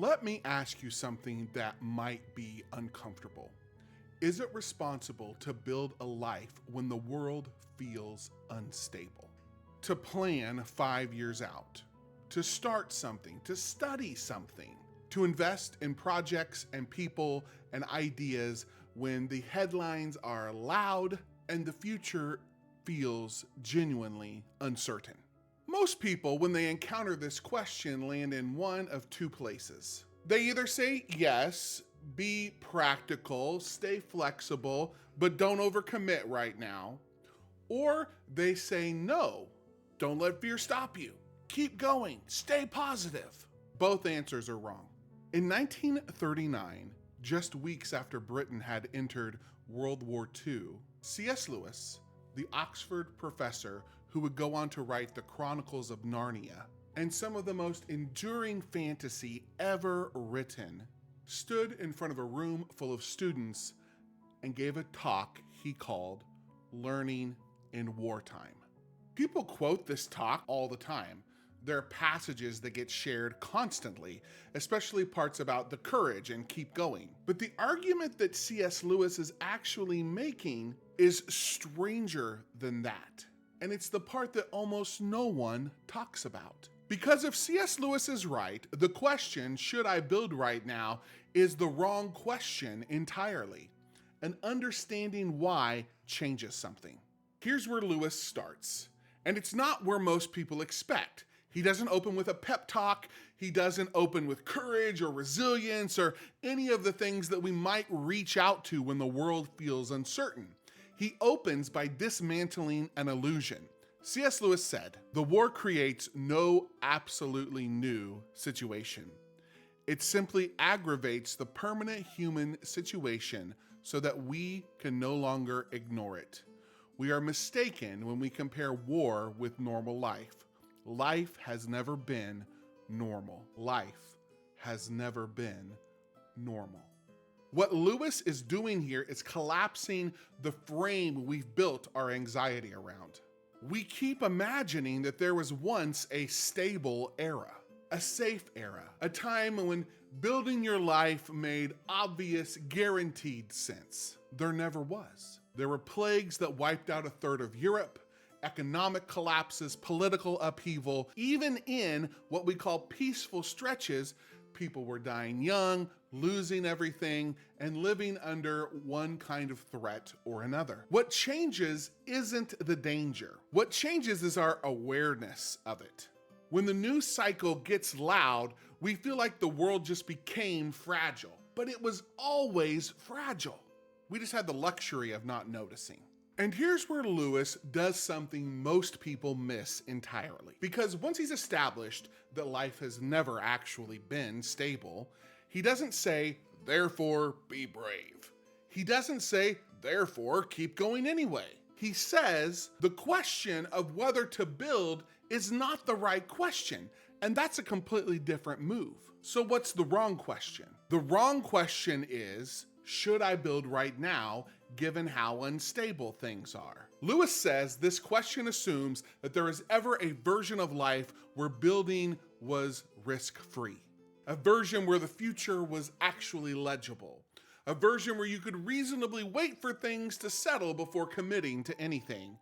Let me ask you something that might be uncomfortable. Is it responsible to build a life when the world feels unstable? To plan 5 years out, to start something, to study something, to invest in projects and people and ideas when the headlines are loud and the future feels genuinely uncertain? Most people, when they encounter this question, land in one of two places. They either say yes, be practical, stay flexible, but don't overcommit right now, or they say no, don't let fear stop you. Keep going, stay positive. Both answers are wrong. In 1939, just weeks after Britain had entered World War II, C.S. Lewis, the Oxford professor who would go on to write the Chronicles of Narnia and some of the most enduring fantasy ever written, stood in front of a room full of students and gave a talk he called Learning in Wartime. People quote this talk all the time. There are passages that get shared constantly, especially parts about the courage and keep going. But the argument that C.S. Lewis is actually making is stranger than that. And it's the part that almost no one talks about. Because if C.S. Lewis is right, the question, should I build right now, is the wrong question entirely. And understanding why changes something. Here's where Lewis starts. And it's not where most people expect. He doesn't open with a pep talk. He doesn't open with courage or resilience or any of the things that we might reach out to when the world feels uncertain. He opens by dismantling an illusion. C.S. Lewis said, "The war creates no absolutely new situation. It simply aggravates the permanent human situation so that we can no longer ignore it. We are mistaken when we compare war with normal life. Life has never been normal. Life has never been normal." What Lewis is doing here is collapsing the frame we've built our anxiety around. We keep imagining that there was once a stable era, a safe era, a time when building your life made obvious, guaranteed sense. There never was. There were plagues that wiped out a third of Europe, economic collapses, political upheaval. Even in what we call peaceful stretches, people were dying young, losing everything, and living under one kind of threat or another. What changes isn't the danger. What changes is our awareness of it. When the news cycle gets loud, we feel like the world just became fragile, but it was always fragile. We just had the luxury of not noticing. And here's where Lewis does something most people miss entirely. Because once he's established that life has never actually been stable, he doesn't say, therefore be brave. He doesn't say, therefore keep going anyway. He says the question of whether to build is not the right question. And that's a completely different move. So what's the wrong question? The wrong question is, should I build right now, given how unstable things are? Lewis says this question assumes that there is ever a version of life where building was risk-free, a version where the future was actually legible, a version where you could reasonably wait for things to settle before committing to anything.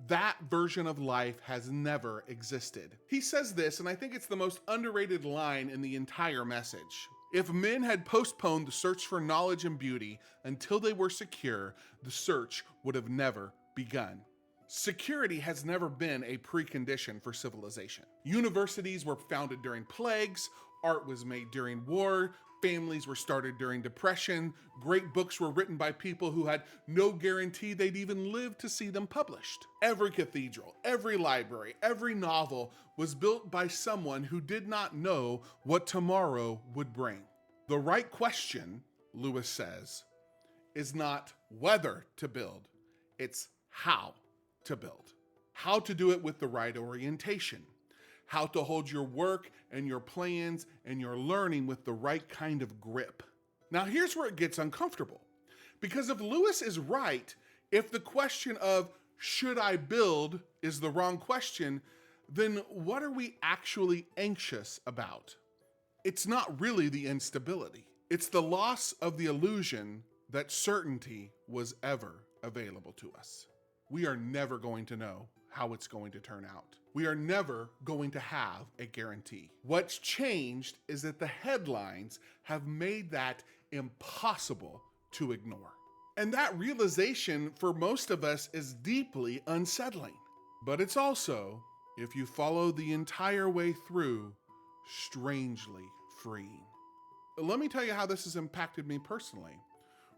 That version of life has never existed. He says this, and I think it's the most underrated line in the entire message. If men had postponed the search for knowledge and beauty until they were secure, the search would have never begun. Security has never been a precondition for civilization. Universities were founded during plagues, art was made during war, families were started during depression, great books were written by people who had no guarantee they'd even live to see them published. Every cathedral, every library, every novel was built by someone who did not know what tomorrow would bring. The right question, Lewis says, is not whether to build, it's how to build. How to do it with the right orientation. How to hold your work and your plans and your learning with the right kind of grip. Now here's where it gets uncomfortable. Because if Lewis is right, if the question of should I build is the wrong question, then what are we actually anxious about? it's not really the instability. It's the loss of the illusion that certainty was ever available to us. We are never going to know how it's going to turn out. We are never going to have a guarantee. What's changed is that the headlines have made that impossible to ignore. And that realization for most of us is deeply unsettling. But it's also, if you follow the entire way through, strangely freeing. Let me tell you how this has impacted me personally.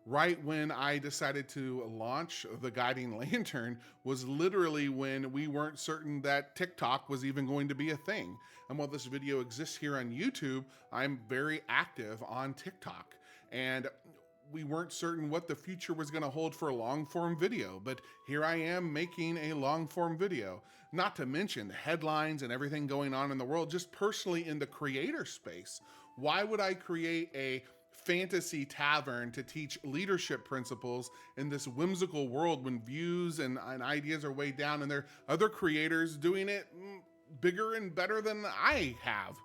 Right when I decided to launch the Guiding Lantern was literally when we weren't certain that TikTok was even going to be a thing. And while this video exists here on YouTube, I'm very active on TikTok. And we weren't certain what the future was going to hold for a long form video, but here I am making a long form video. Not to mention the headlines and everything going on in the world, just personally in the creator space. Why would I create a fantasy tavern to teach leadership principles in this whimsical world when views and ideas are way down and there are other creators doing it bigger and better than I have?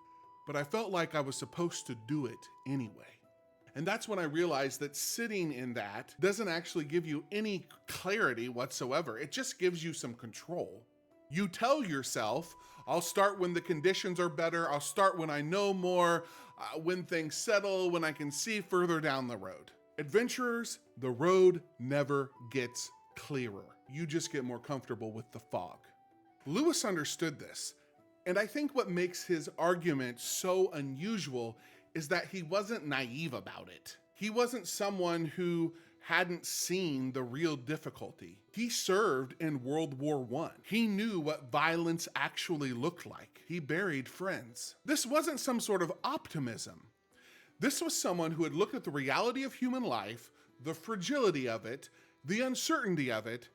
But I felt like I was supposed to do it anyway. And that's when I realized that sitting in that doesn't actually give you any clarity whatsoever. It just gives you some control. You tell yourself, I'll start when the conditions are better. I'll start when I know more, when things settle, when I can see further down the road. Adventurers, the road never gets clearer. You just get more comfortable with the fog. Lewis understood this. And I think what makes his argument so unusual is that he wasn't naive about it. He wasn't someone who hadn't seen the real difficulty. He served in World War I. He knew what violence actually looked like. He buried friends. This wasn't some sort of optimism. This was someone who had looked at the reality of human life, the fragility of it, the uncertainty of it,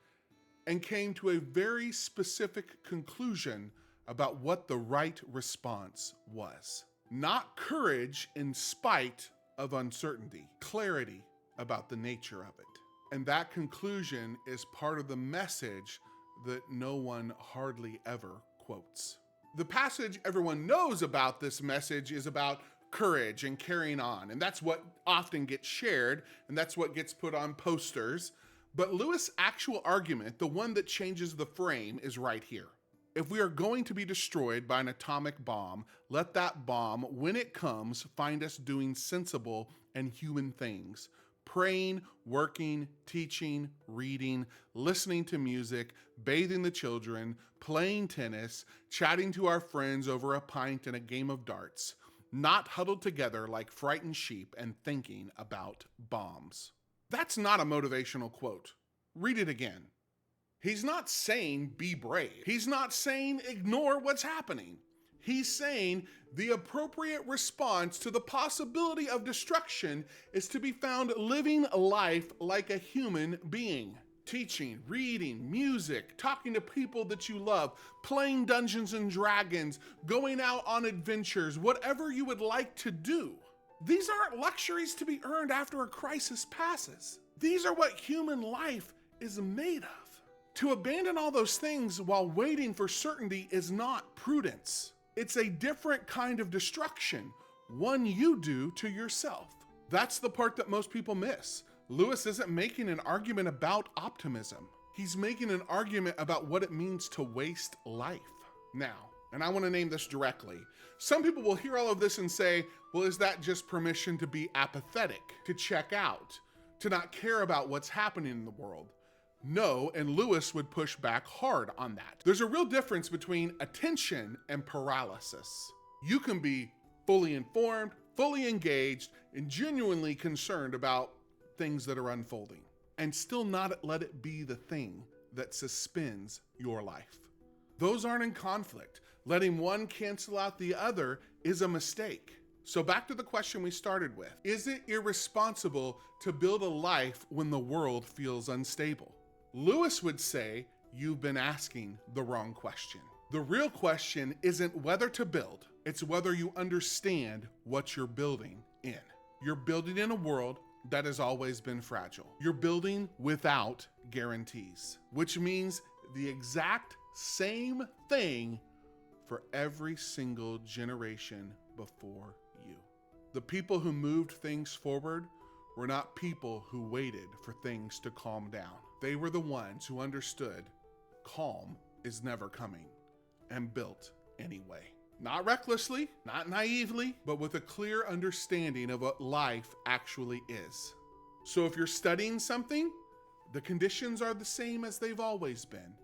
and came to a very specific conclusion about what the right response was. Not courage in spite of uncertainty, clarity about the nature of it. And that conclusion is part of the message that no one hardly ever quotes. The passage everyone knows about this message is about courage and carrying on. And that's what often gets shared, and that's what gets put on posters. But Lewis' actual argument, the one that changes the frame, is right here. If we are going to be destroyed by an atomic bomb, let that bomb, when it comes, find us doing sensible and human things. Praying, working, teaching, reading, listening to music, bathing the children, playing tennis, chatting to our friends over a pint and a game of darts. Not huddled together like frightened sheep and thinking about bombs. That's not a motivational quote. Read it again. He's not saying be brave. He's not saying ignore what's happening. He's saying the appropriate response to the possibility of destruction is to be found living life like a human being. Teaching, reading, music, talking to people that you love, playing Dungeons and Dragons, going out on adventures, whatever you would like to do. These aren't luxuries to be earned after a crisis passes. These are what human life is made of. To abandon all those things while waiting for certainty is not prudence. It's a different kind of destruction, one you do to yourself. That's the part that most people miss. Lewis isn't making an argument about optimism. He's making an argument about what it means to waste life. Now, and I want to name this directly, some people will hear all of this and say, well, is that just permission to be apathetic, to check out, to not care about what's happening in the world? No, and Lewis would push back hard on that. There's a real difference between attention and paralysis. You can be fully informed, fully engaged, and genuinely concerned about things that are unfolding, and still not let it be the thing that suspends your life. Those aren't in conflict. Letting one cancel out the other is a mistake. So back to the question we started with. Is it irresponsible to build a life when the world feels unstable? Lewis would say, you've been asking the wrong question. The real question isn't whether to build, it's whether you understand what you're building in. You're building in a world that has always been fragile. You're building without guarantees, which means the exact same thing for every single generation before you. The people who moved things forward were not people who waited for things to calm down. They were the ones who understood calm is never coming and built anyway. Not recklessly, not naively, but with a clear understanding of what life actually is. So if you're studying something, the conditions are the same as they've always been.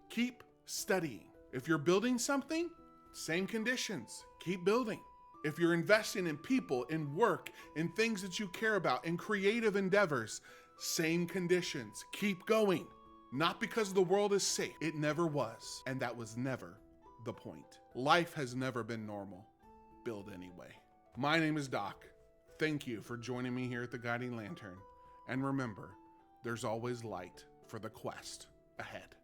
Keep studying. If you're building something, same conditions. Keep building. If you're investing in people, in work, in things that you care about, in creative endeavors, same conditions. Keep going. Not because the world is safe. It never was. And that was never the point. Life has never been normal. Build anyway. My name is Doc. Thank you for joining me here at the Guiding Lantern. And remember, there's always light for the quest ahead.